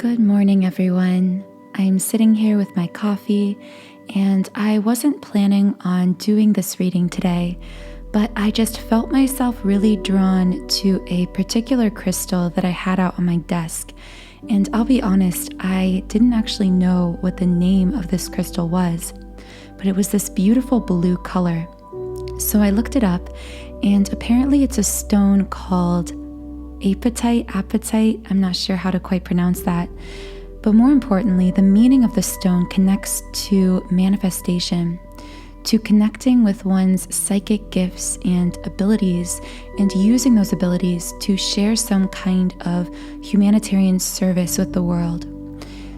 Good morning, everyone. I'm sitting here with my coffee, and I wasn't planning on doing this reading today, but I just felt myself really drawn to a particular crystal that I had out on my desk. And I'll be honest, I didn't actually know what the name of this crystal was, but it was this beautiful blue color. So I looked it up, and apparently it's a stone called apatite. I'm not sure how to quite pronounce that. But more importantly, the meaning of the stone connects to manifestation, to connecting with one's psychic gifts and abilities, and using those abilities to share some kind of humanitarian service with the world.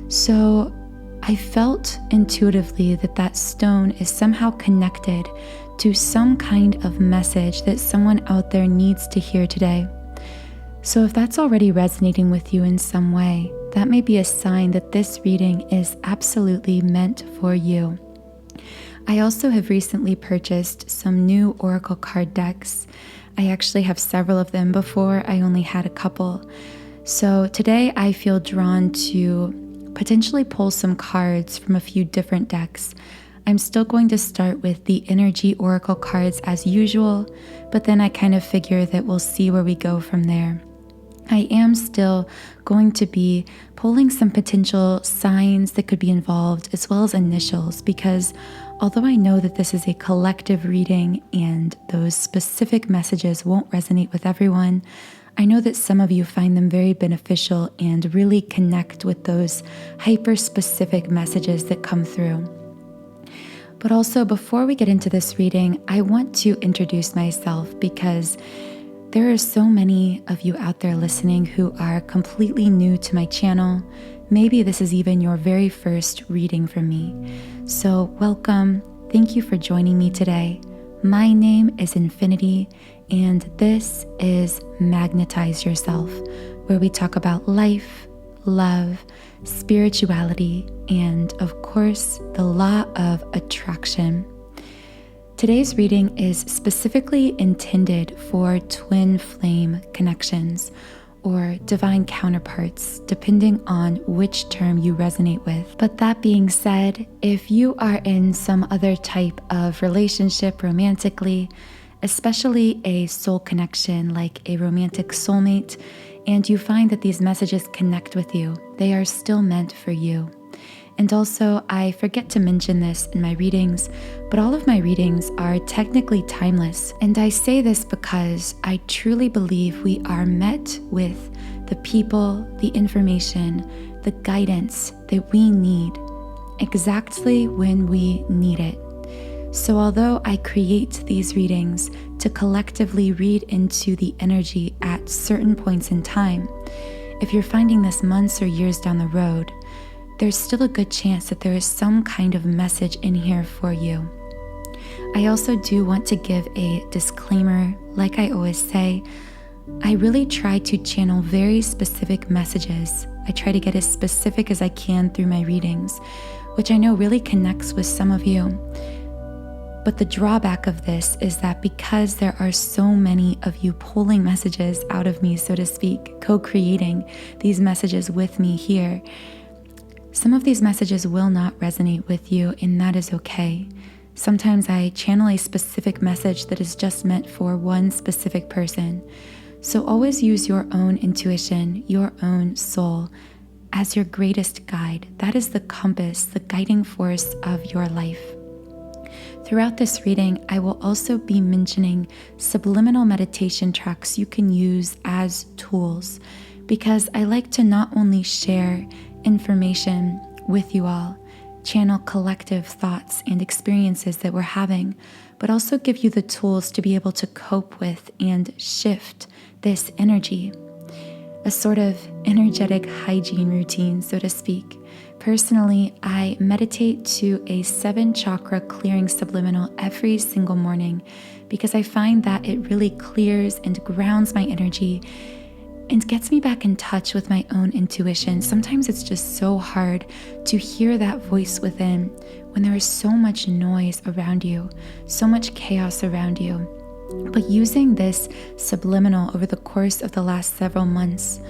So I felt intuitively that that stone is somehow connected to some kind of message that someone out there needs to hear today. So if that's already resonating with you in some way, that may be a sign that this reading is absolutely meant for you. I also have recently purchased some new oracle card decks. I actually have several of them. Before I only had a couple. So today I feel drawn to potentially pull some cards from a few different decks. I'm still going to start with the energy oracle cards as usual, but then I kind of figure that we'll see where we go from there. I am still going to be pulling some potential signs that could be involved, as well as initials, because although I know that this is a collective reading and those specific messages won't resonate with everyone, I know that some of you find them very beneficial and really connect with those hyper-specific messages that come through. But also, before we get into this reading, I want to introduce myself because there are so many of you out there listening who are completely new to my channel. Maybe this is even your very first reading from me. So welcome. Thank you for joining me today. My name is Infinity, and this is Magnetize Yourself, where we talk about life, love, spirituality, and of course, the law of attraction. Today's reading is specifically intended for twin flame connections or divine counterparts, depending on which term you resonate with. But that being said, if you are in some other type of relationship romantically, especially a soul connection like a romantic soulmate, and you find that these messages connect with you, they are still meant for you. And also, I forget to mention this in my readings, but all of my readings are technically timeless. And I say this because I truly believe we are met with the people, the information, the guidance that we need exactly when we need it. So although I create these readings to collectively read into the energy at certain points in time, if you're finding this months or years down the road, there's still a good chance that there is some kind of message in here for you. I also do want to give a disclaimer. Like I always say, I really try to channel very specific messages. I try to get as specific as I can through my readings, which I know really connects with some of you. But the drawback of this is that because there are so many of you pulling messages out of me, so to speak, co-creating these messages with me here, some of these messages will not resonate with you, and that is okay. Sometimes I channel a specific message that is just meant for one specific person. So always use your own intuition, your own soul, as your greatest guide. That is the compass, the guiding force of your life. Throughout this reading, I will also be mentioning subliminal meditation tracks you can use as tools, because I like to not only share information with you all, channel collective thoughts and experiences that we're having, but also give you the tools to be able to cope with and shift this energy. A sort of energetic hygiene routine, so to speak. Personally, I meditate to a 7-chakra clearing subliminal every single morning because I find that it really clears and grounds my energy and gets me back in touch with my own intuition. Sometimes it's just so hard to hear that voice within when there is so much noise around you, so much chaos around you. But using this subliminal over the course of the last several months,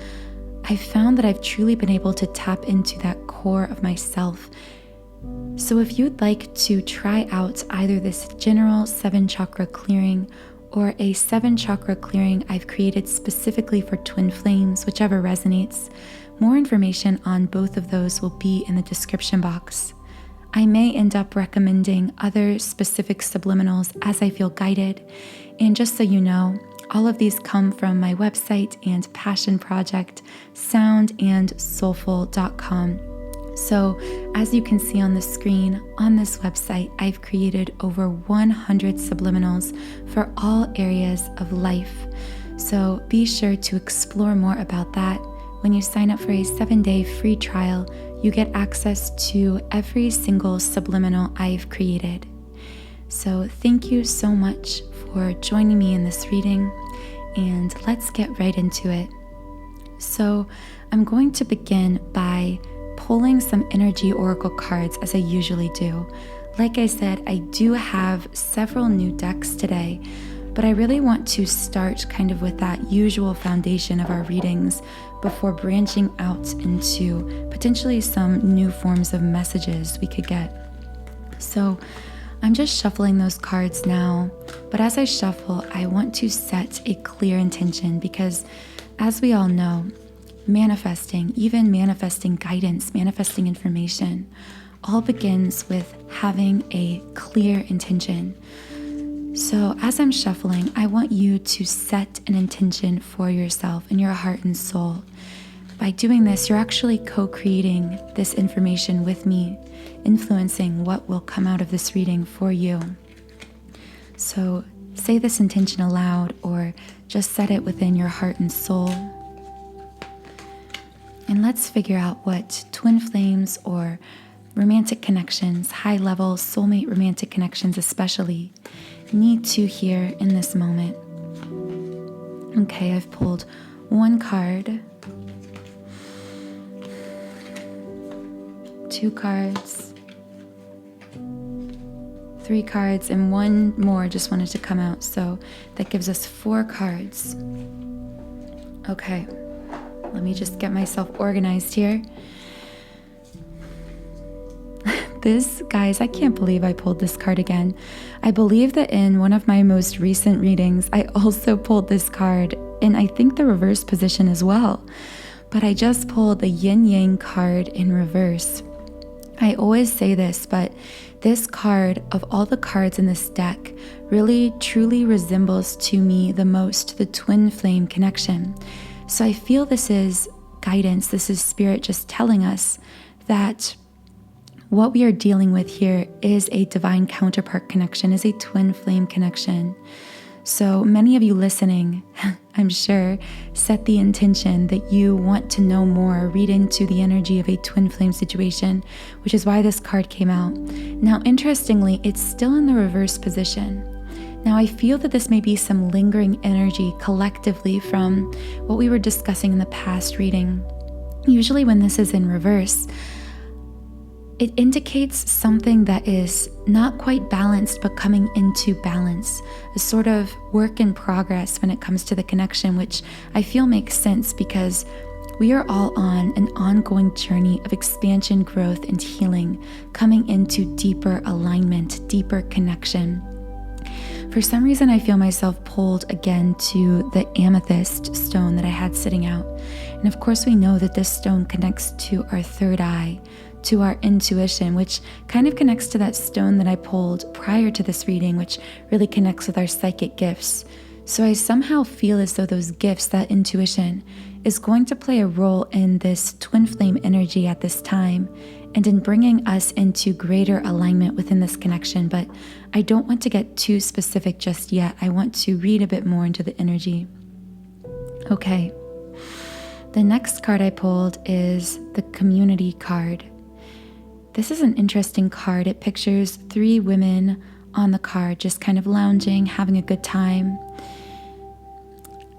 I've found that I've truly been able to tap into that core of myself. So if you'd like to try out either this general 7-chakra clearing or a 7-chakra clearing I've created specifically for twin flames, whichever resonates, more information on both of those will be in the description box. I may end up recommending other specific subliminals as I feel guided. And just so you know, all of these come from my website and passion project, soundandsoulful.com. So as you can see on the screen, on this website, I've created over 100 subliminals for all areas of life. So be sure to explore more about that. When you sign up for a 7-day free trial, you get access to every single subliminal I've created. So thank you so much for joining me in this reading, and let's get right into it. So I'm going to begin by pulling some energy oracle cards as I usually do. Like I said, I do have several new decks today, but I really want to start kind of with that usual foundation of our readings before branching out into potentially some new forms of messages we could get. So I'm just shuffling those cards now, but as I shuffle, I want to set a clear intention because, as we all know, manifesting, even manifesting guidance, manifesting information, all begins with having a clear intention. So as I'm shuffling, I want you to set an intention for yourself in your heart and soul. By doing this, you're actually co-creating this information with me, influencing what will come out of this reading for you. So say this intention aloud or just set it within your heart and soul. And let's figure out what twin flames or romantic connections, high-level soulmate romantic connections especially, need to hear in this moment. Okay, I've pulled one card, 2 cards, 3 cards, and one more just wanted to come out. So that gives us 4 cards. Okay. Let me just get myself organized here. This, guys, I can't believe I pulled this card again. I believe that in one of my most recent readings, I also pulled this card in, I think, the reverse position as well. But I just pulled the yin yang card in reverse. I always say this, but this card, of all the cards in this deck, really truly resembles to me the most the twin flame connection. So I feel this is guidance, this is spirit just telling us that what we are dealing with here is a divine counterpart connection, is a twin flame connection. So many of you listening, I'm sure, set the intention that you want to know more, read into the energy of a twin flame situation, which is why this card came out. Now, interestingly, it's still in the reverse position. Now, I feel that this may be some lingering energy collectively from what we were discussing in the past reading. Usually when this is in reverse, it indicates something that is not quite balanced, but coming into balance, a sort of work in progress when it comes to the connection, which I feel makes sense because we are all on an ongoing journey of expansion, growth, and healing, coming into deeper alignment, deeper connection. For some reason, I feel myself pulled again to the amethyst stone that I had sitting out. And of course, we know that this stone connects to our third eye, to our intuition, which kind of connects to that stone that I pulled prior to this reading, which really connects with our psychic gifts. So I somehow feel as though those gifts, that intuition, is going to play a role in this twin flame energy at this time and in bringing us into greater alignment within this connection. But I don't want to get too specific just yet. I want to read a bit more into the energy. Okay. The next card I pulled is the community card. This is an interesting card. It pictures 3 women on the card, just kind of lounging, having a good time.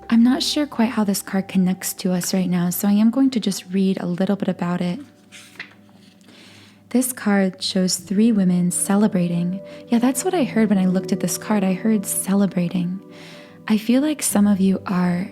I'm not sure quite how this card connects to us right now, so I am going to just read a little bit about it. This card shows 3 women celebrating. Yeah, that's what I heard when I looked at this card. I heard celebrating. I feel like some of you are,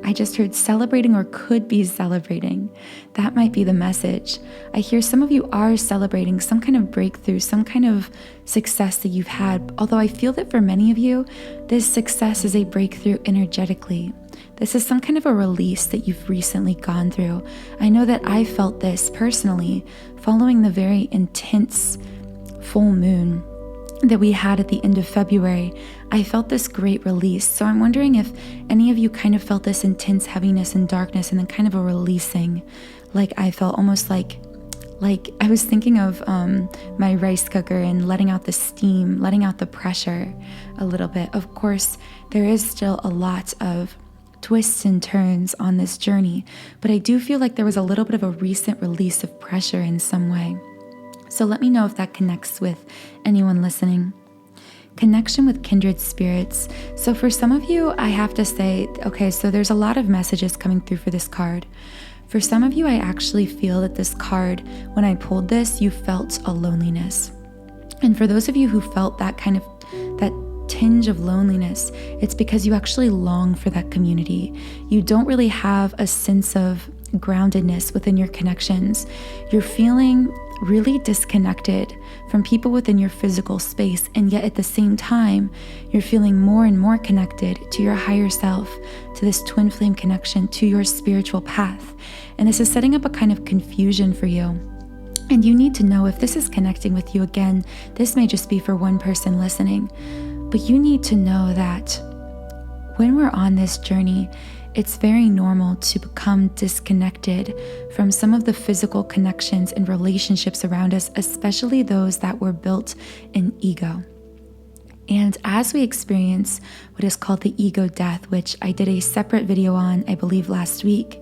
I just heard celebrating or could be celebrating. That might be the message. I hear some of you are celebrating some kind of breakthrough, some kind of success that you've had. Although I feel that for many of you, this success is a breakthrough energetically. This is some kind of a release that you've recently gone through. I know that I felt this personally following the very intense full moon that we had at the end of February. I felt this great release. So I'm wondering if any of you kind of felt this intense heaviness and darkness and then kind of a releasing, like I felt, almost like I was thinking of my rice cooker and letting out the steam, letting out the pressure a little bit. Of course, there is still a lot of twists and turns on this journey, but I do feel like there was a little bit of a recent release of pressure in some way. So let me know if that connects with anyone listening. Connection with kindred spirits. So for some of you, I have to say, okay, so there's a lot of messages coming through for this card. For some of you, I actually feel that this card, when I pulled this, you felt a loneliness. And for those of you who felt that kind of, that tinge of loneliness, it's because you actually long for that community. You don't really have a sense of groundedness within your connections. You're feeling really disconnected from people within your physical space, and yet at the same time, you're feeling more and more connected to your higher self, to this twin flame connection, to your spiritual path. And this is setting up a kind of confusion for you. And you need to know if this is connecting with you. Again, this may just be for one person listening, but you need to know that when we're on this journey, it's very normal to become disconnected from some of the physical connections and relationships around us, especially those that were built in ego. And as we experience what is called the ego death, which I did a separate video on, I believe last week,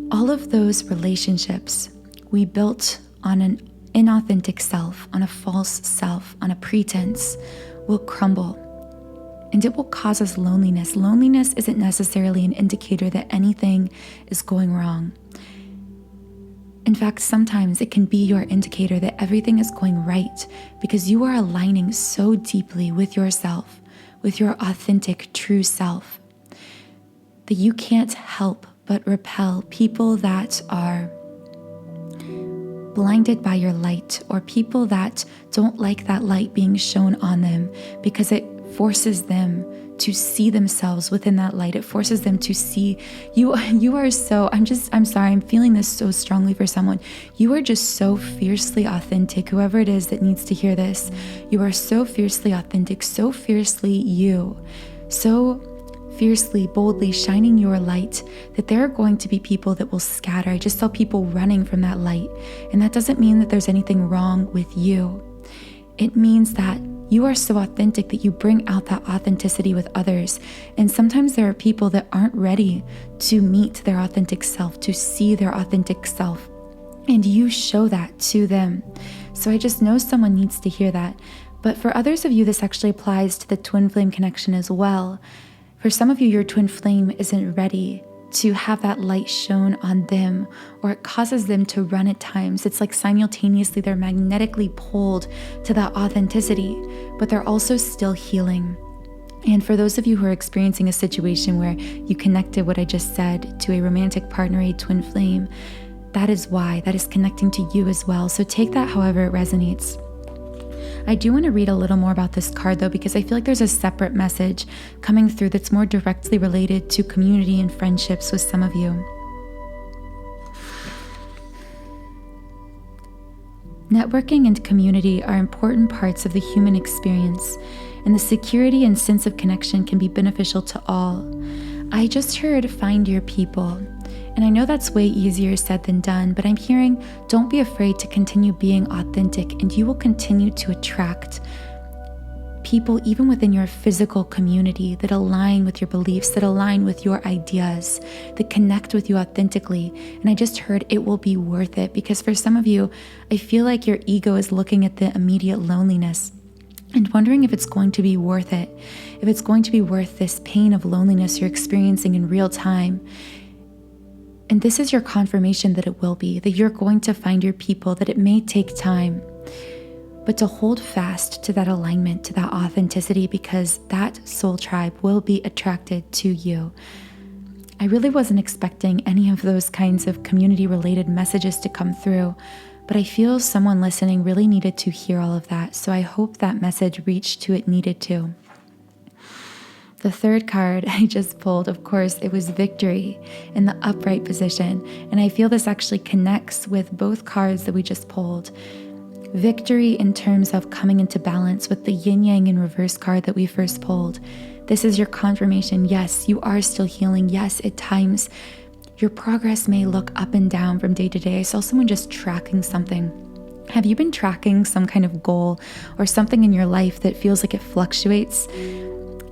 all of those relationships we built on an inauthentic self, on a false self, on a pretense, will crumble. And it will cause us loneliness. Loneliness isn't necessarily an indicator that anything is going wrong. In fact, sometimes it can be your indicator that everything is going right because you are aligning so deeply with yourself, with your authentic, true self, that you can't help but repel people that are blinded by your light, or people that don't like that light being shown on them, because it forces them to see themselves within that light. It forces them to see you. You are so, I'm sorry, I'm feeling this so strongly for someone. You are just so fiercely authentic. Whoever it is that needs to hear this, you are so fiercely authentic, so fiercely you, so fiercely, boldly shining your light that there are going to be people that will scatter. I just saw people running from that light. And that doesn't mean that there's anything wrong with you. It means that you are so authentic that you bring out that authenticity with others. And sometimes there are people that aren't ready to meet their authentic self, to see their authentic self. And you show that to them. So I just know someone needs to hear that. But for others of you, this actually applies to the twin flame connection as well. For some of you, your twin flame isn't ready to have that light shown on them, or it causes them to run at times. It's like simultaneously they're magnetically pulled to that authenticity, but they're also still healing. And for those of you who are experiencing a situation where you connected what I just said to a romantic partner, a twin flame, that is why. That is connecting to you as well. So take that however it resonates. I do want to read a little more about this card though, because I feel like there's a separate message coming through that's more directly related to community and friendships with some of you. Networking and community are important parts of the human experience, and the security and sense of connection can be beneficial to all. I just heard find your people. And I know that's way easier said than done, but I'm hearing don't be afraid to continue being authentic, and you will continue to attract people even within your physical community that align with your beliefs, that align with your ideas, that connect with you authentically. And I just heard it will be worth it, because for some of you, I feel like your ego is looking at the immediate loneliness and wondering if it's going to be worth it, if it's going to be worth this pain of loneliness you're experiencing in real time. And this is your confirmation that it will be, that you're going to find your people, that it may take time. but to hold fast to that alignment, to that authenticity, because that soul tribe will be attracted to you. I really wasn't expecting any of those kinds of community-related messages to come through, but I feel someone listening really needed to hear all of that, so I hope that message reached who it needed to. The third card I just pulled, of course, it was victory in the upright position, and I feel this actually connects with both cards that we just pulled. Victory in terms of coming into balance with the yin-yang in reverse card that we first pulled. This is your confirmation. Yes, you are still healing. Yes, at times your progress may look up and down from day to day. I saw someone just tracking something. Have you been tracking some kind of goal or something in your life that feels like it fluctuates?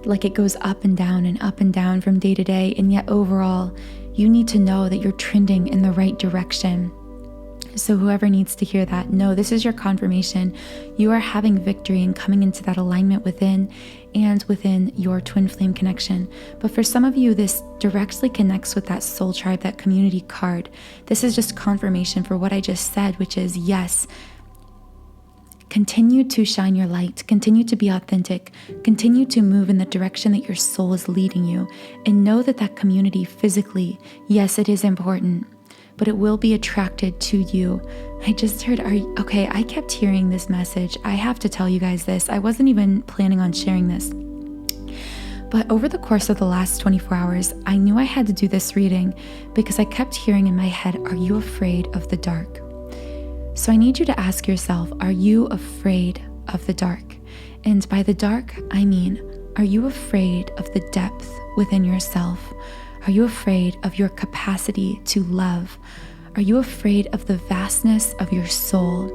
Like it goes up and down from day to day, and yet overall, you need to know that you're trending in the right direction. So whoever needs to hear that, no, this is your confirmation. You are having victory and coming into that alignment within and within your twin flame connection. But for some of you, this directly connects with that soul tribe, that community card. This is just confirmation for what I just said, which is yes, continue to shine your light, continue to be authentic, continue to move in the direction that your soul is leading you, and know that that community physically, yes, it is important, but it will be attracted to you. I just heard, okay, I kept hearing this message. I have to tell you guys this. I wasn't even planning on sharing this. But over the course of the last 24 hours, I knew I had to do this reading because I kept hearing in my head, are you afraid of the dark? So I need you to ask yourself, are you afraid of the dark? And by the dark, I mean, are you afraid of the depth within yourself? Are you afraid of your capacity to love? Are you afraid of the vastness of your soul?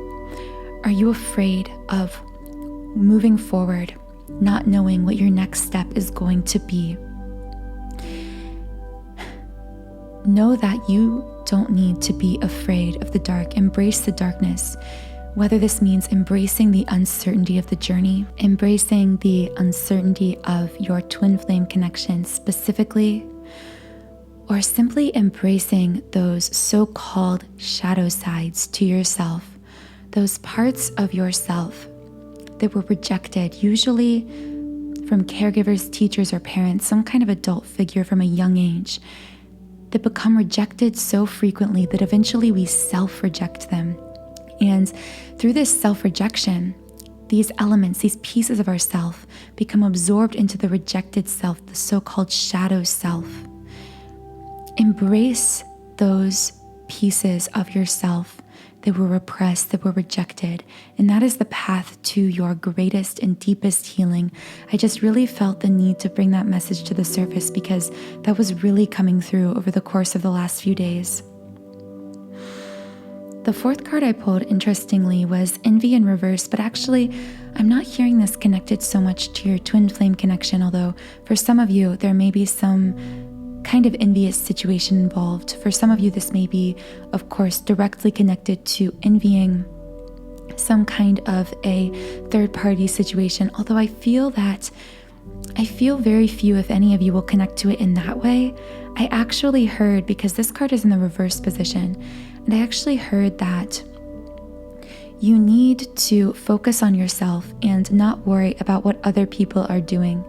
Are you afraid of moving forward, not knowing what your next step is going to be? Know that you don't need to be afraid of the dark. Embrace the darkness. Whether this means embracing the uncertainty of the journey, embracing the uncertainty of your twin flame connection specifically, or simply embracing those so-called shadow sides to yourself, those parts of yourself that were rejected, usually from caregivers, teachers, or parents, some kind of adult figure from a young age, that become rejected so frequently that eventually we self-reject them. And through this self-rejection, these elements, these pieces of ourself become absorbed into the rejected self, the so-called shadow self. Embrace those pieces of yourself that were repressed, that were rejected. And that is the path to your greatest and deepest healing. I just really felt the need to bring that message to the surface because that was really coming through over the course of the last few days. The fourth card I pulled, interestingly, was envy in reverse, but actually, I'm not hearing this connected so much to your twin flame connection, although for some of you, there may be some kind of envious situation involved. For some of you, this may be, of course, directly connected to envying some kind of a third-party situation, although I feel very few, if any of you, will connect to it in that way. I actually heard, because this card is in the reverse position, and I actually heard that you need to focus on yourself and not worry about what other people are doing.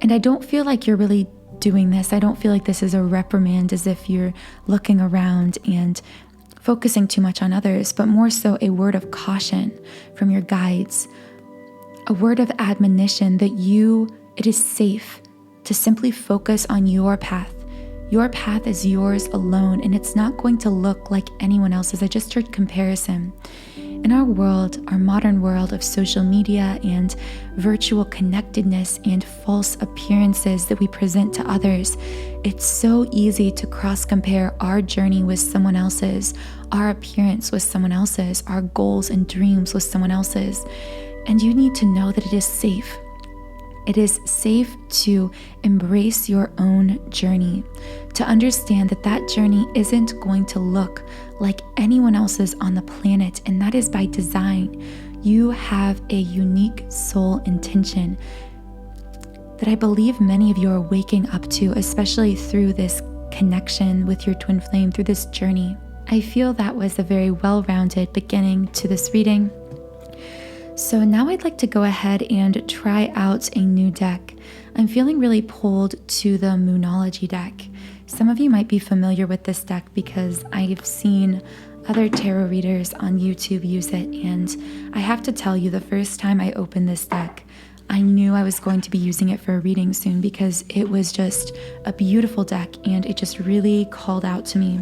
And I don't feel like you're really doing this. I don't feel like this is a reprimand as if you're looking around and focusing too much on others, but more so a word of caution from your guides, a word of admonition that it is safe to simply focus on your path. Your path is yours alone, and it's not going to look like anyone else's. I just heard comparison. In our world, our modern world of social media and virtual connectedness and false appearances that we present to others, it's so easy to cross-compare our journey with someone else's, our appearance with someone else's, our goals and dreams with someone else's. And you need to know that it is safe. It is safe to embrace your own journey, to understand that that journey isn't going to look like anyone else's on the planet, and that is by design. You have a unique soul intention that I believe many of you are waking up to, especially through this connection with your twin flame, through this journey. I feel that was a very well-rounded beginning to this reading. So now I'd like to go ahead and try out a new deck. I'm feeling really pulled to the Moonology deck. Some of you might be familiar with this deck because I've seen other tarot readers on YouTube use it, and I have to tell you, the first time I opened this deck, I knew I was going to be using it for a reading soon because it was just a beautiful deck and it just really called out to me.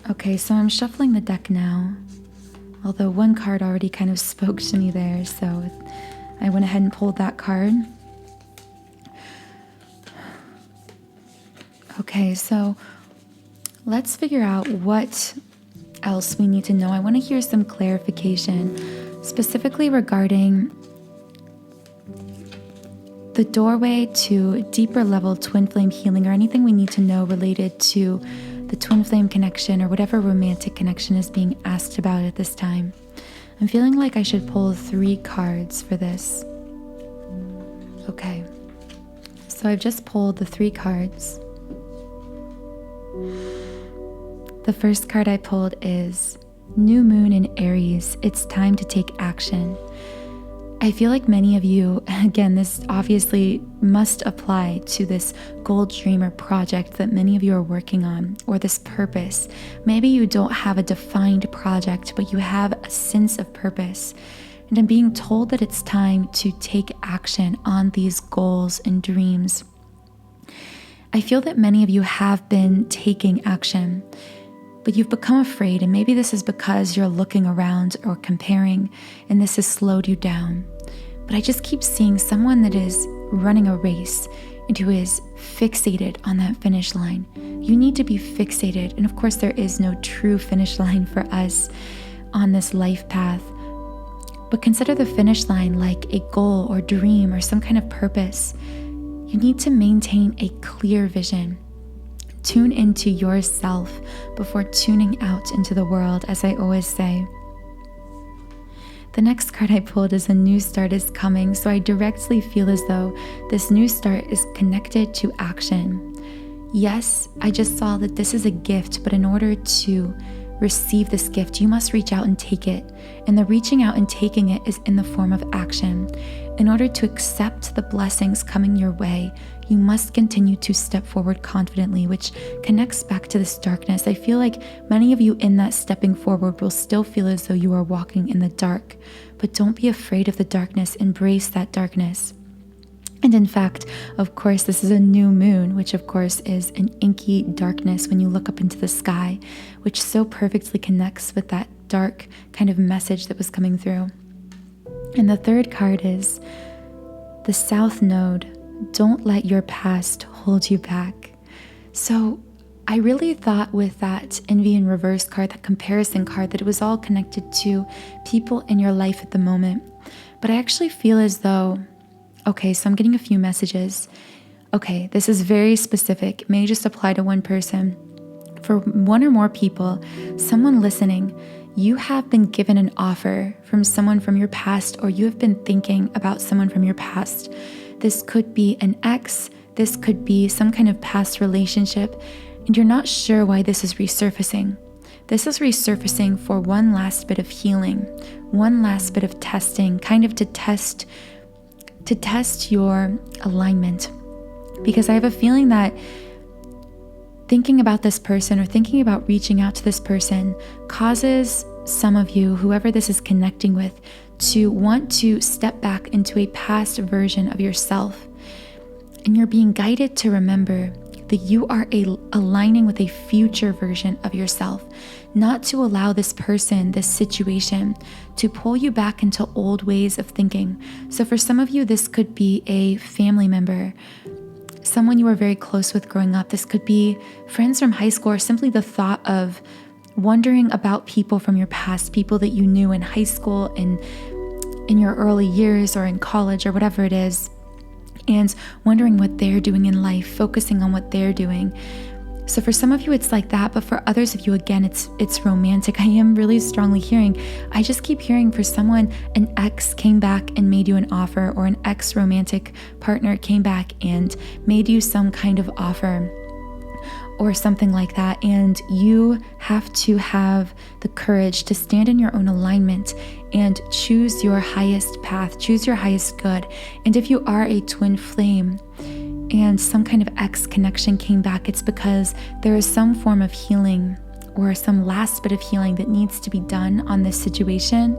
Okay, so I'm shuffling the deck now, although one card already kind of spoke to me there, so I went ahead and pulled that card. Okay, so let's figure out what else we need to know. I want to hear some clarification, specifically regarding the doorway to deeper level twin flame healing, or anything we need to know related to the twin flame connection or whatever romantic connection is being asked about at this time. I'm feeling like I should pull 3 cards for this. Okay, so I've just pulled the 3 cards. The first card I pulled is New Moon in Aries. It's time to take action. I feel like many of you, again, this obviously must apply to this goal dream or project that many of you are working on, or this purpose. Maybe you don't have a defined project, but you have a sense of purpose. And I'm being told that it's time to take action on these goals and dreams. I feel that many of you have been taking action, but you've become afraid, and maybe this is because you're looking around or comparing, and this has slowed you down. But I just keep seeing someone that is running a race and who is fixated on that finish line. You need to be fixated, and of course there is no true finish line for us on this life path. But consider the finish line like a goal or dream or some kind of purpose. You need to maintain a clear vision. Tune into yourself before tuning out into the world, as I always say. The next card I pulled is a new start is coming, so I directly feel as though this new start is connected to action. Yes, I just saw that this is a gift, but in order to receive this gift, you must reach out and take it. And the reaching out and taking it is in the form of action. In order to accept the blessings coming your way, you must continue to step forward confidently, which connects back to this darkness. I feel like many of you in that stepping forward will still feel as though you are walking in the dark, but don't be afraid of the darkness. Embrace that darkness. And in fact, of course, this is a new moon, which of course is an inky darkness when you look up into the sky, which so perfectly connects with that dark kind of message that was coming through. And the third card is the South Node. Don't let your past hold you back. So I really thought with that envy in reverse card, that comparison card, that it was all connected to people in your life at the moment. But I actually feel as though, okay, so I'm getting a few messages. Okay, this is very specific. It may just apply to one person. For one or more people, someone listening, you have been given an offer from someone from your past, or you have been thinking about someone from your past. This could be an ex, this could be some kind of past relationship, and you're not sure why this is resurfacing. This is resurfacing for one last bit of healing, one last bit of testing, kind of to test your alignment. Because I have a feeling that thinking about this person or thinking about reaching out to this person causes some of you, whoever this is connecting with, to want to step back into a past version of yourself. And you're being guided to remember that you are aligning with a future version of yourself, not to allow this person, this situation, to pull you back into old ways of thinking. So for some of you, this could be a family member, someone you were very close with growing up. This could be friends from high school, or simply the thought of wondering about people from your past, people that you knew in high school and in your early years or in college or whatever it is, and wondering what they're doing in life, focusing on what they're doing. So for some of you, it's like that, but for others of you, again, it's romantic. I am really strongly hearing, I just keep hearing for someone, an ex came back and made you an offer, or an ex-romantic partner came back and made you some kind of offer. or something like that. And you have to have the courage to stand in your own alignment and choose your highest path, choose your highest good. And if you are a twin flame and some kind of ex connection came back, it's because there is some form of healing or some last bit of healing that needs to be done on this situation.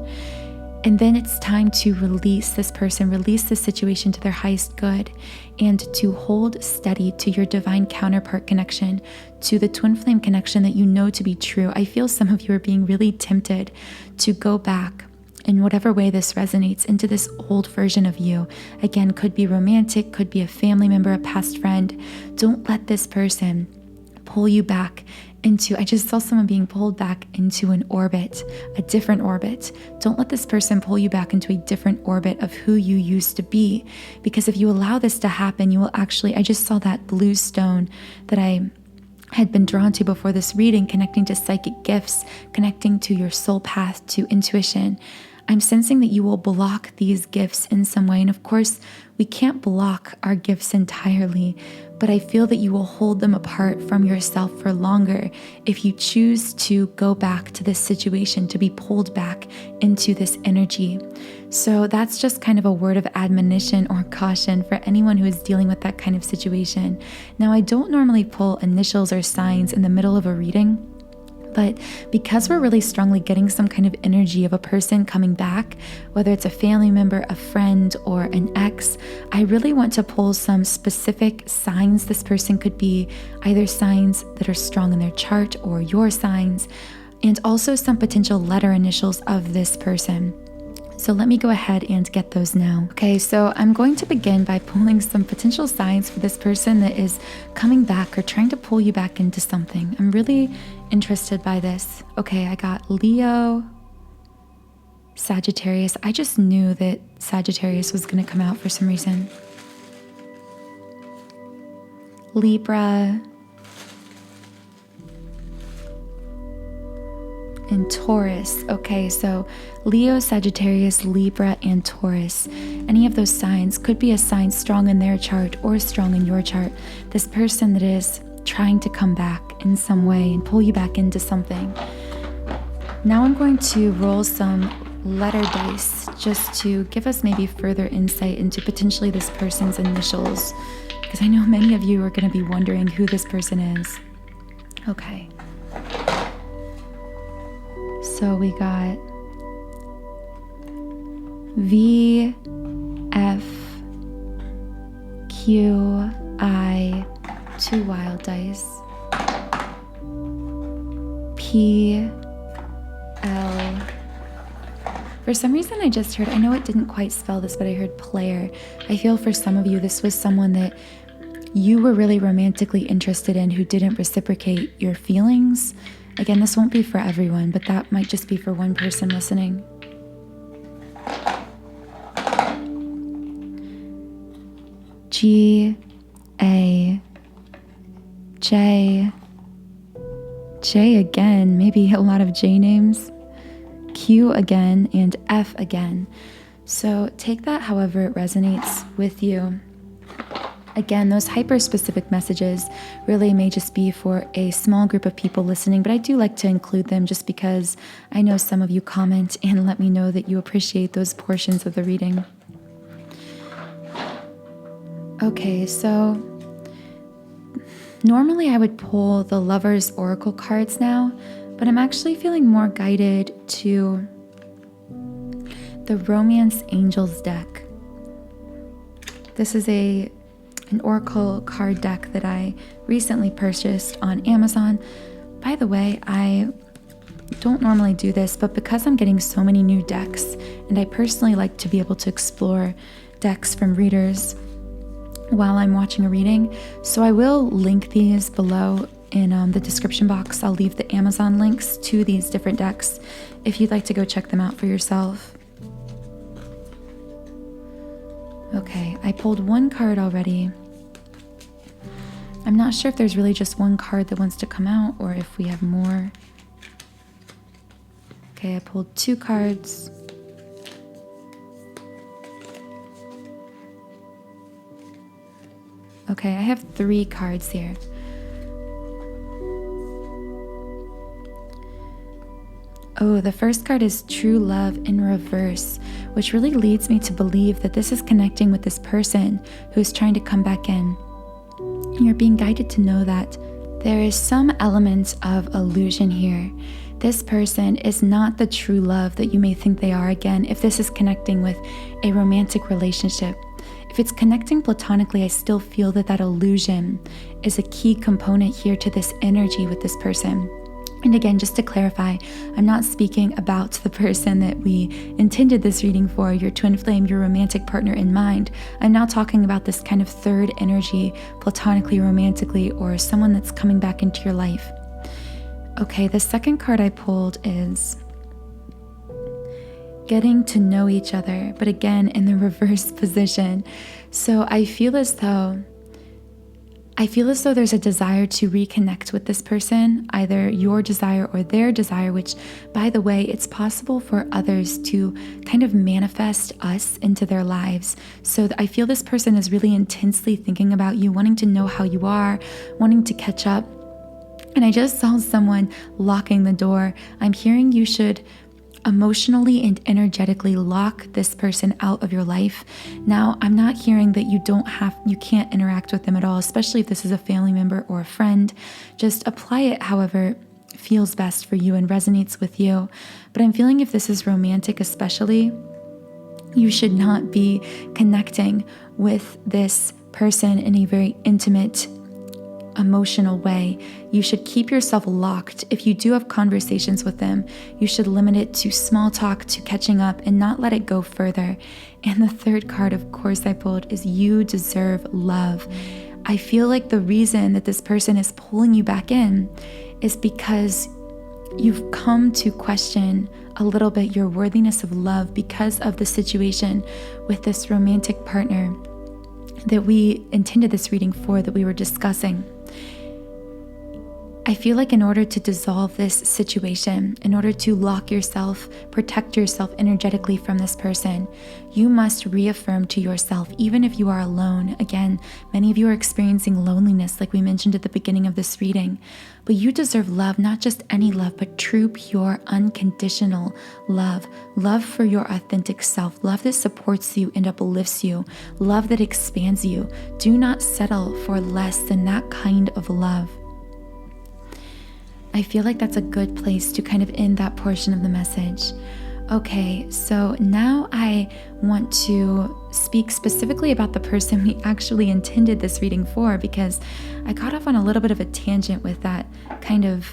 And then it's time to release this person, release the situation to their highest good, and to hold steady to your divine counterpart connection, to the twin flame connection that you know to be true. I feel some of you are being really tempted to go back in whatever way this resonates into this old version of you. Again, could be romantic, could be a family member, a past friend. Don't let this person pull you back into, I just saw someone being pulled back into an orbit, a different orbit. Don't let this person pull you back into a different orbit of who you used to be. Because if you allow this to happen, you will actually, I just saw that blue stone that I had been drawn to before this reading, connecting to psychic gifts, connecting to your soul path, to intuition. I'm sensing that you will block these gifts in some way. And of course, we can't block our gifts entirely, but I feel that you will hold them apart from yourself for longer if you choose to go back to this situation, to be pulled back into this energy. So that's just kind of a word of admonition or caution for anyone who is dealing with that kind of situation. Now, I don't normally pull initials or signs in the middle of a reading, but because we're really strongly getting some kind of energy of a person coming back, whether it's a family member, a friend, or an ex, I really want to pull some specific signs. This person could be either signs that are strong in their chart or your signs, and also some potential letter initials of this person. So let me go ahead and get those now. Okay, so I'm going to begin by pulling some potential signs for this person that is coming back or trying to pull you back into something. I'm really interested by this. Okay, I got Leo, Sagittarius. I just knew that Sagittarius was going to come out for some reason. Libra, and Taurus. Okay, so Leo, Sagittarius, Libra, and Taurus. Any of those signs could be a sign strong in their chart or strong in your chart. This person that is trying to come back in some way and pull you back into something. Now I'm going to roll some letter dice just to give us maybe further insight into potentially this person's initials, because I know many of you are going to be wondering who this person is. Okay. So we got V, F, Q, I, 2 wild dice, P, L. For some reason I just heard, I know it didn't quite spell this, but I heard player. I feel for some of you this was someone that you were really romantically interested in who didn't reciprocate your feelings. Again, this won't be for everyone, but that might just be for one person listening. G, A, J, J again, maybe a lot of J names, Q again, and F again. So take that however it resonates with you. Again, those hyper-specific messages really may just be for a small group of people listening, but I do like to include them just because I know some of you comment and let me know that you appreciate those portions of the reading. Okay, so normally I would pull the Lover's Oracle cards now, but I'm actually feeling more guided to the Romance Angels deck. This is an oracle card deck that I recently purchased on Amazon. By the way, I don't normally do this, but because I'm getting so many new decks, and I personally like to be able to explore decks from readers while I'm watching a reading, so I will link these below in the description box. I'll leave the Amazon links to these different decks if you'd like to go check them out for yourself. Okay, I pulled one card already. I'm not sure if there's really just one card that wants to come out or if we have more. Okay, I pulled 2 cards. Okay, I have 3 cards here. Oh, the first card is true love in reverse, which really leads me to believe that this is connecting with this person who is trying to come back in. You're being guided to know that there is some element of illusion here. This person is not the true love that you may think they are. Again, if this is connecting with a romantic relationship, if it's connecting platonically, I still feel that that illusion is a key component here to this energy with this person. And again, just to clarify, I'm not speaking about the person that we intended this reading for, your twin flame, your romantic partner in mind. I'm now talking about this kind of third energy, platonically, romantically, or someone that's coming back into your life. Okay, the second card I pulled is getting to know each other, but again, in the reverse position. So I feel as though there's a desire to reconnect with this person, either your desire or their desire, which, by the way, it's possible for others to kind of manifest us into their lives. So I feel this person is really intensely thinking about you, wanting to know how you are, wanting to catch up. And I just saw someone locking the door. I'm hearing you should emotionally and energetically lock this person out of your life. Now, I'm not hearing that you can't interact with them at all, especially if this is a family member or a friend. Just apply it however feels best for you and resonates with you. But I'm feeling if this is romantic especially, you should not be connecting with this person in a very intimate, emotional way. You should keep yourself locked. If you do have conversations with them, you should limit it to small talk, to catching up, and not let it go further. And the third card, of course, I pulled is you deserve love. I feel like the reason that this person is pulling you back in is because you've come to question a little bit your worthiness of love because of the situation with this romantic partner that we intended this reading for, that we were discussing. I feel like in order to dissolve this situation, in order to lock yourself, protect yourself energetically from this person, you must reaffirm to yourself, even if you are alone. Again, many of you are experiencing loneliness, like we mentioned at the beginning of this reading. But you deserve love, not just any love, but true, pure, unconditional love. Love for your authentic self. Love that supports you and uplifts you. Love that expands you. Do not settle for less than that kind of love. I feel like that's a good place to kind of end that portion of the message. Okay, so now I want to speak specifically about the person we actually intended this reading for, because I got off on a little bit of a tangent with that kind of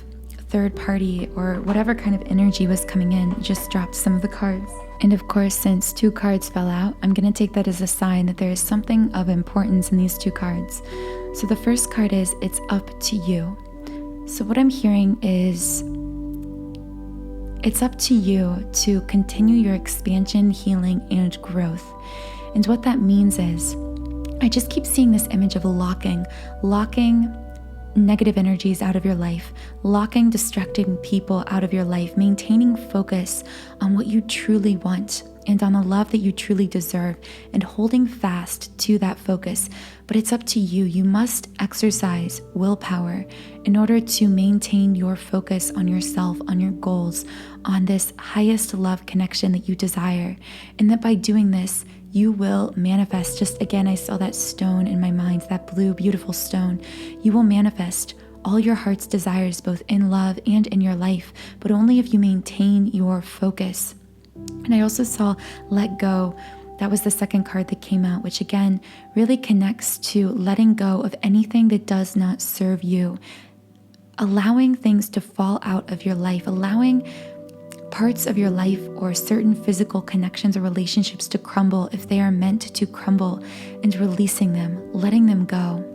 third party or whatever kind of energy was coming in, just dropped some of the cards. And of course, since 2 cards fell out, I'm going to take that as a sign that there is something of importance in these 2 cards. So the first card is, it's up to you. So what I'm hearing is, it's up to you to continue your expansion, healing, and growth. And what that means is, I just keep seeing this image of locking negative energies out of your life, locking distracting people out of your life, maintaining focus on what you truly want and on the love that you truly deserve, and holding fast to that focus. But it's up to you. You must exercise willpower in order to maintain your focus on yourself, on your goals, on this highest love connection that you desire. And that by doing this, you will manifest. Just again, I saw that stone in my mind, that blue, beautiful stone. You will manifest all your heart's desires, both in love and in your life, but only if you maintain your focus. And I also saw let go. That was the second card that came out, which again really connects to letting go of anything that does not serve you, allowing things to fall out of your life, allowing parts of your life or certain physical connections or relationships to crumble if they are meant to crumble, and releasing them, letting them go.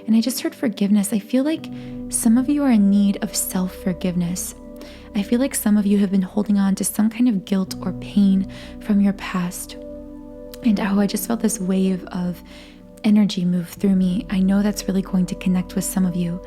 And I just heard forgiveness. I feel like some of you are in need of self-forgiveness. I feel like some of you have been holding on to some kind of guilt or pain from your past. And I just felt this wave of energy move through me. I know that's really going to connect with some of you.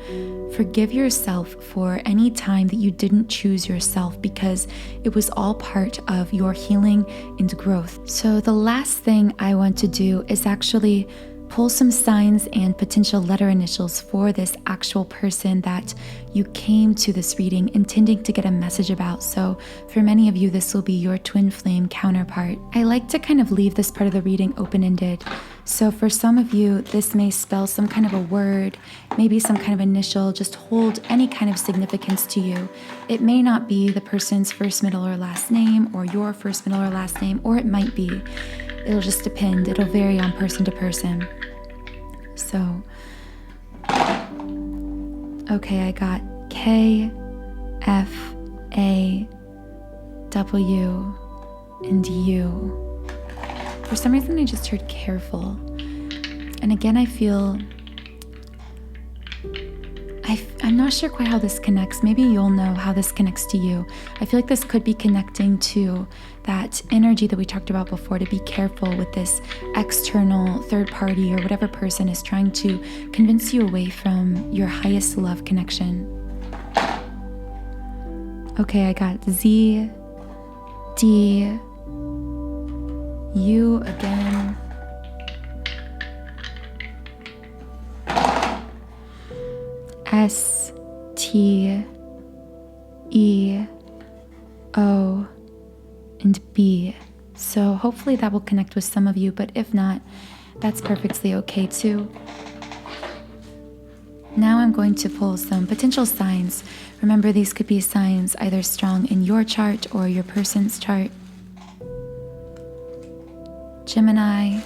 Forgive yourself for any time that you didn't choose yourself, because it was all part of your healing and growth. So the last thing I want to do is actually pull some signs and potential letter initials for this actual person that you came to this reading intending to get a message about. So for many of you, this will be your twin flame counterpart. I like to kind of leave this part of the reading open-ended. So for some of you, this may spell some kind of a word, maybe some kind of initial, just hold any kind of significance to you. It may not be the person's first, middle, or last name, or your first, middle, or last name, or it might be. It'll just depend. It'll vary on person to person. So, okay, I got K, F, A, W, and U. For some reason, I just heard careful. And again, I feel, I'm not sure quite how this connects. Maybe you'll know how this connects to you. I feel like this could be connecting to that energy that we talked about before, to be careful with this external third party or whatever person is trying to convince you away from your highest love connection. Okay, I got Z, D, U again, S, T, E, O, and B. So hopefully that will connect with some of you, but if not, that's perfectly okay too. Now I'm going to pull some potential signs. Remember, these could be signs either strong in your chart or your person's chart. Gemini,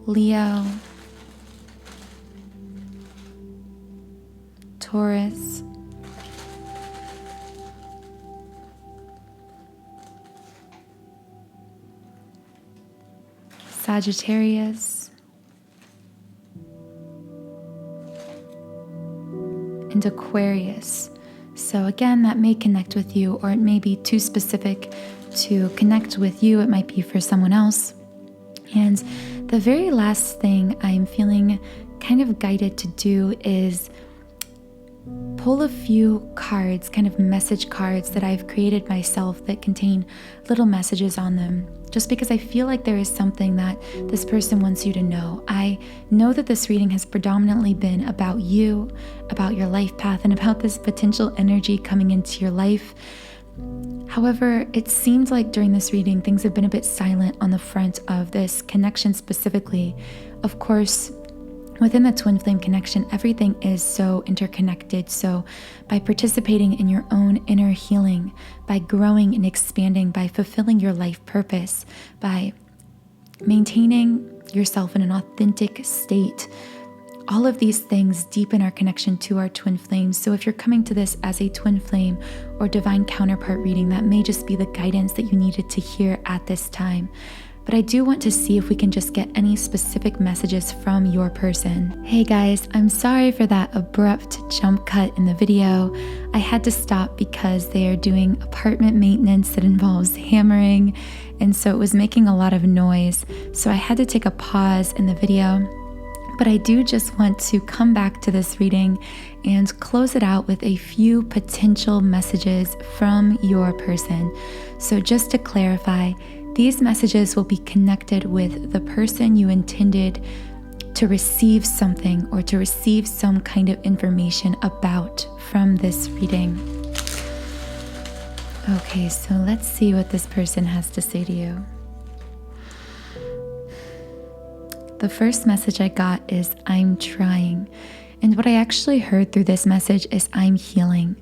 Leo, Taurus, Sagittarius, and Aquarius. So again, that may connect with you, or it may be too specific to connect with you. It might be for someone else. And the very last thing I'm feeling kind of guided to do is pull a few cards, kind of message cards that I've created myself that contain little messages on them, just because I feel like there is something that this person wants you to know. I know that this reading has predominantly been about you, about your life path, and about this potential energy coming into your life. However, it seems like during this reading, things have been a bit silent on the front of this connection specifically. Of course, within the twin flame connection, everything is so interconnected. So by participating in your own inner healing, by growing and expanding, by fulfilling your life purpose, by maintaining yourself in an authentic state, all of these things deepen our connection to our twin flames. So if you're coming to this as a twin flame or divine counterpart reading, that may just be the guidance that you needed to hear at this time. But I do want to see if we can just get any specific messages from your person. Hey guys, I'm sorry for that abrupt jump cut in the video. I had to stop because they are doing apartment maintenance that involves hammering, and so it was making a lot of noise. So I had to take a pause in the video. But I do just want to come back to this reading and close it out with a few potential messages from your person. So just to clarify, these messages will be connected with the person you intended to receive something or to receive some kind of information about from this reading. Okay, so let's see what this person has to say to you. The first message I got is, I'm trying. And what I actually heard through this message is, I'm healing.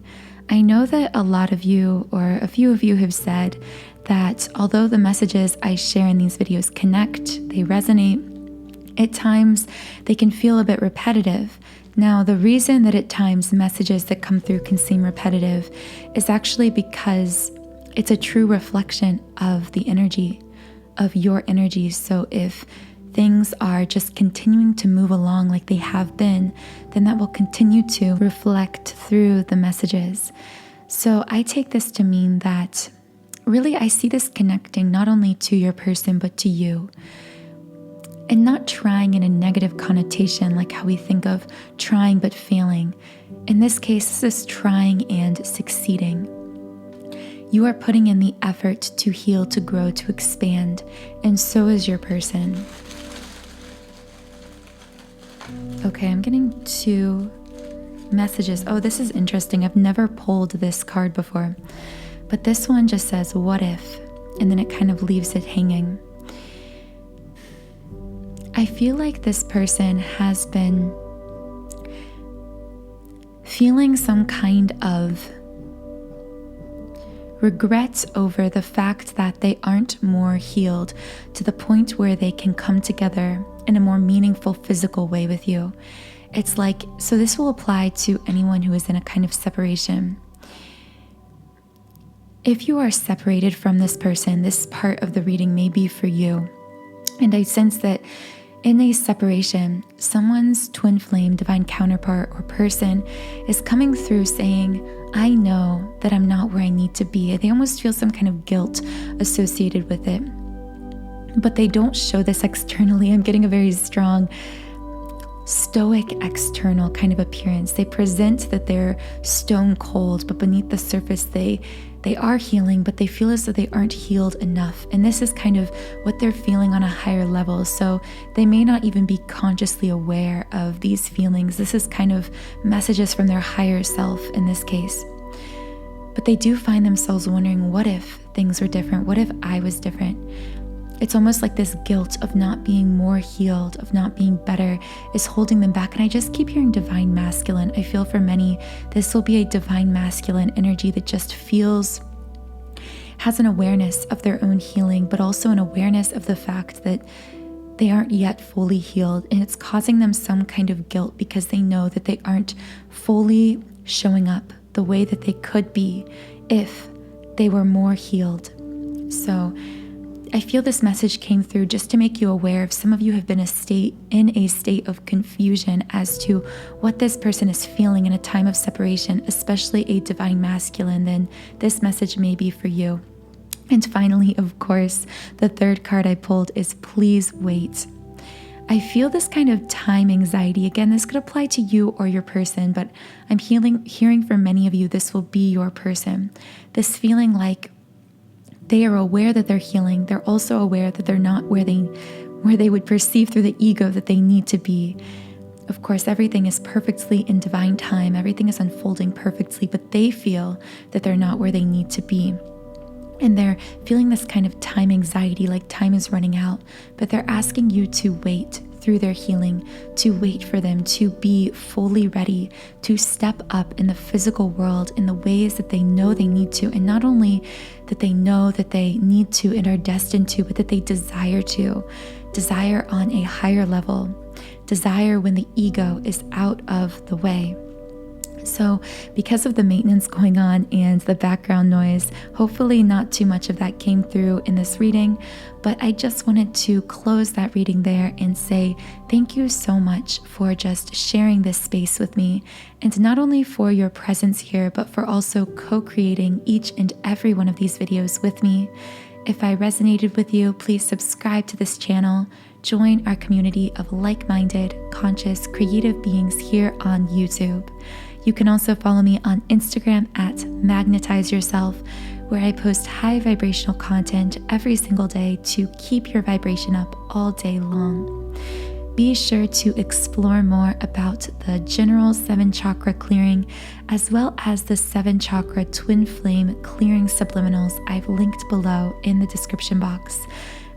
I know that a lot of you, or a few of you, have said that although the messages I share in these videos connect, they resonate, at times they can feel a bit repetitive. Now, the reason that at times messages that come through can seem repetitive is actually because it's a true reflection of the energy, of your energy. So if things are just continuing to move along like they have been, then that will continue to reflect through the messages. So I take this to mean that really I see this connecting not only to your person, but to you. And not trying in a negative connotation like how we think of trying but failing. In this case, this is trying and succeeding. You are putting in the effort to heal, to grow, to expand, and so is your person. Okay, I'm getting 2 messages. Oh, this is interesting. I've never pulled this card before, but this one just says, what if? And then it kind of leaves it hanging. I feel like this person has been feeling some kind of regret over the fact that they aren't more healed to the point where they can come together in a more meaningful physical way with you. It's like, so this will apply to anyone who is in a kind of separation. If you are separated from this person, this part of the reading may be for you. And I sense that in a separation, someone's twin flame, divine counterpart, or person is coming through saying, I know that I'm not where I need to be. They almost feel some kind of guilt associated with it. But they don't show this externally. I'm getting a very strong stoic external kind of appearance. They present that they're stone cold, but beneath the surface they are healing, but they feel as though they aren't healed enough. And this is kind of what they're feeling on a higher level. So they may not even be consciously aware of these feelings. This is kind of messages from their higher self in this case. But they do find themselves wondering, what if things were different? What if I was different? It's almost like this guilt of not being more healed, of not being better, is holding them back. And I just keep hearing divine masculine. I feel for many, this will be a divine masculine energy that just has an awareness of their own healing, but also an awareness of the fact that they aren't yet fully healed. And it's causing them some kind of guilt because they know that they aren't fully showing up the way that they could be if they were more healed. So I feel this message came through just to make you aware of some of you have been in a state of confusion as to what this person is feeling in a time of separation, especially a divine masculine. Then this message may be for you. And finally, of course, the third card I pulled is please wait. I feel this kind of time anxiety. Again, this could apply to you or your person, but I'm hearing from many of you, this will be your person. This feeling like they are aware that they're healing. They're also aware that they're not where they would perceive through the ego that they need to be. Of course, everything is perfectly in divine time. Everything is unfolding perfectly, but they feel that they're not where they need to be. And they're feeling this kind of time anxiety, like time is running out, but they're asking you to wait through their healing, to wait for them to be fully ready to step up in the physical world in the ways that they know they need to. And not only that they know that they need to and are destined to, but that they desire on a higher level, desire when the ego is out of the way. So because of the maintenance going on and the background noise, hopefully not too much of that came through in this reading, but I just wanted to close that reading there and say thank you so much for just sharing this space with me, and not only for your presence here, but for also co-creating each and every one of these videos with me. If I resonated with you, please subscribe to this channel. Join our community of like-minded, conscious, creative beings here on YouTube. You can also follow me on Instagram at Magnetize Yourself, where I post high vibrational content every single day to keep your vibration up all day long. Be sure to explore more about the general 7 chakra clearing, as well as the 7 chakra twin flame clearing subliminals I've linked below in the description box.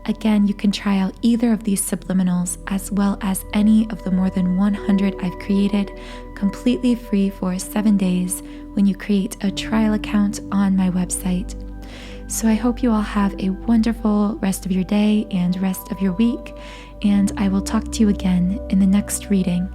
Again, you can try out either of these subliminals as well as any of the more than 100 I've created completely free for 7 days when you create a trial account on my website. So I hope you all have a wonderful rest of your day and rest of your week, and I will talk to you again in the next reading.